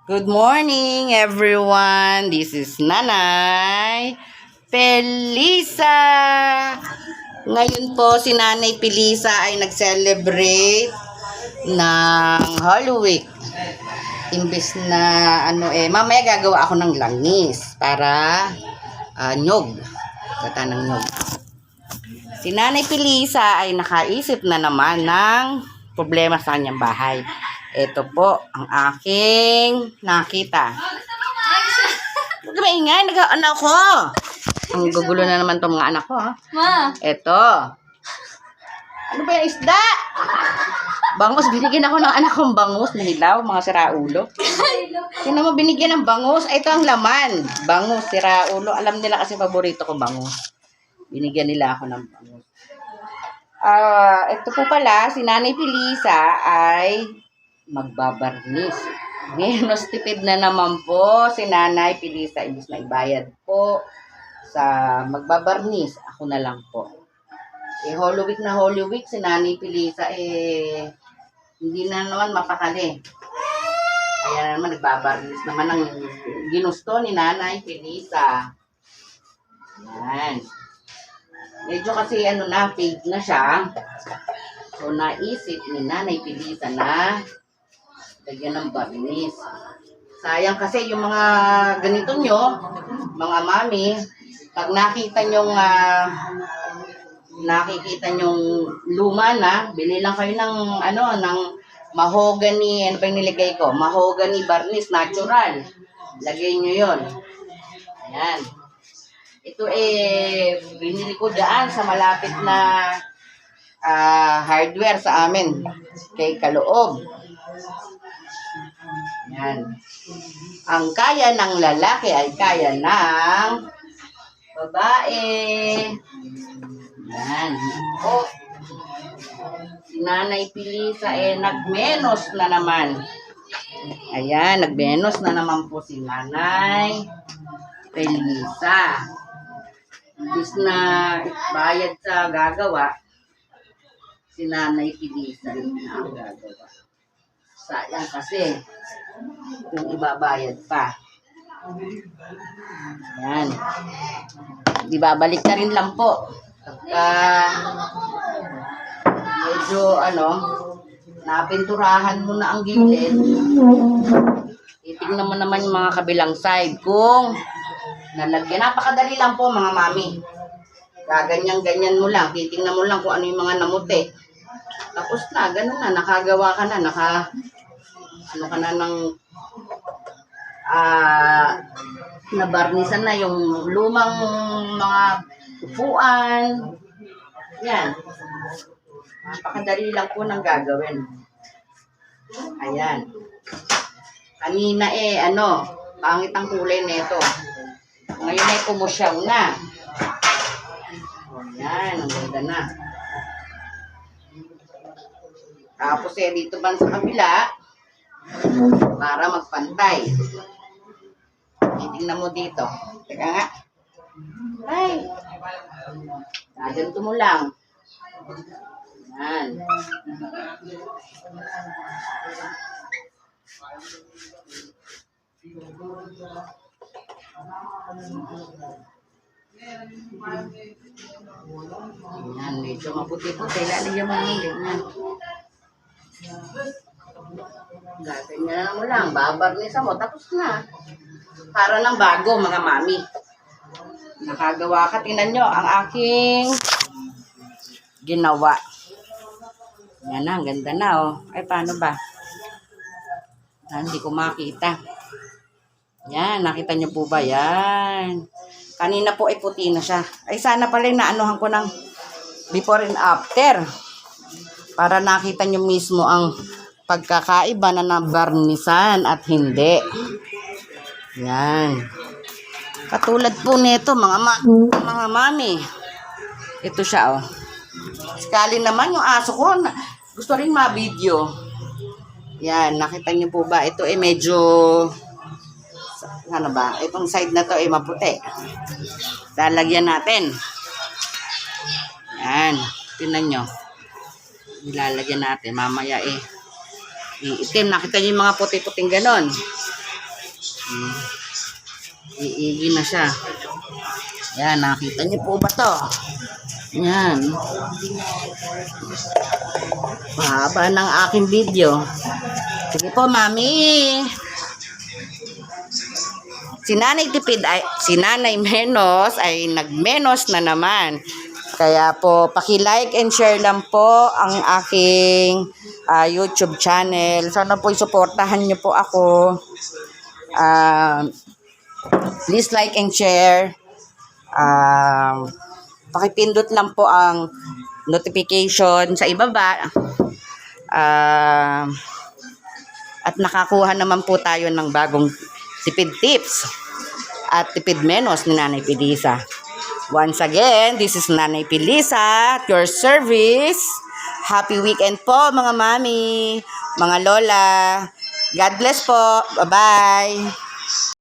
Good morning, everyone. This is Nanay Pelisa. Ngayon po, si Nanay Pelisa ay nag-celebrate ng Holy Week. Imbes na, mamaya gagawa ako ng langis para nyog. Gata ng nyog. Si Nanay Pelisa ay nakaisip na naman ng problema sa kanyang bahay. Ito po ang aking nakita. Huwag maingay, nag-anak ko. Ang gugulo na naman itong mga anak ko. Ha? Ma! Ito. Ano ba yung isda? Bangus, binigyan ako ng anak kong bangus na hilaw, mga siraulo. Sino mo binigyan ng bangus? Ito ang laman. Bangus, siraulo. Alam nila kasi paborito ko bangus. Binigyan nila ako ng bangus. Ito po pala, si Nanay Pelisa ay magbabarnis. Ngayon, tipid na naman po si Nanay Pelisa. Imbis na ibayad po sa magbabarnis, ako na lang po. Holy Week na Holy Week, si Nanay Pelisa, hindi na naman mapakali. Kaya na naman, nagbabarnis naman ang ginusto ni Nanay Pelisa. Yan. Medyo kasi fade na siya. So, naisip ni Nanay Pelisa na lagyan ng barnis. Sayang kasi yung mga ganito nyo, mga mami, pag nakikita nyong luma na, bili lang kayo ng ng mahogany, ano pa yung nilagay ko? Mahogany barnis, natural. Lagay nyo yon. Ayan. Ito binili ko dyan sa malapit na hardware sa amin. Kay Kaloob. Yan. Ang kaya ng lalaki ay kaya ng babae. Yan. O, si Nanay Pelisa nagmenos na naman. Ayan, nagmenos na naman po si Nanay Pelisa. Imbis na bayad sa gagawa, si Nanay Pelisa na ang gagawa. Sayang kasi kung ibabayad pa. Yan. Ibabalik na rin lang po. Pagka medyo napinturahan mo na ang gilid, titignan mo naman yung mga kabilang side kung nalagyan. Napakadali lang po mga mami. Gaganyan-ganyan mo lang. Titignan mo lang kung ano yung mga namuti. Tapos na, ganun na. Nakagawa ka na. Ka na ng nabarnisan na yung lumang mga upuan. Yan. Napakadali lang po ng gagawin. Ayan. Kanina pangit ang kulay nito. Ngayon ay kumusyaw na. Ayan, ang ganda na. Tapos dito ba sa kabila, para magpantay. Titingnan mo dito. Teka nga. Ay. Ganito mo lang. Yan. Yan, medyo maputi-puti. Lalagyan mo ng ganyan. Ganyan mo lang. Babarnisan mo. Tapos na. Para ng bago, mga mami. Nakagawa ka. Tingnan nyo ang aking ginawa. Yan na. Ang ganda na, oh. Ay, paano ba? Hindi ko makita. Yan. Nakita nyo po ba? Yan. Kanina po ay puti na siya. Ay, sana pala naanuhan ko ng before and after. Para nakita nyo mismo ang pagkakaiba na nabarnisan at hindi. Yan. Katulad po nito, mga mami. Ito siya, oh. Sekali naman yung aso ko, gusto rin ma-video. Yan, nakita niyo po ba? Ito medyo, itong side na to maputi. Lalagyan natin. Yan, tingnan nyo. Ilalagyan natin, mamaya iitim. Nakita niyo yung mga puti-puting ganon. Iigi na siya. Yan, nakita niyo po ba to? Yan. Mahaba ng aking video. Sige po, Mami. Si Nanay Menos ay nagmenos na naman. Kaya po, paki-like and share lang po ang aking YouTube channel. Sana po isuportahan niyo po ako. Please like and share. Pakipindot lang po ang notification sa ibaba. At nakakuha naman po tayo ng bagong tipid tips at tipid menos ni Nanay Pilisa. Once again, this is Nanay Pilisa at your service. Happy weekend po mga mami, mga lola. God bless po. Bye-bye.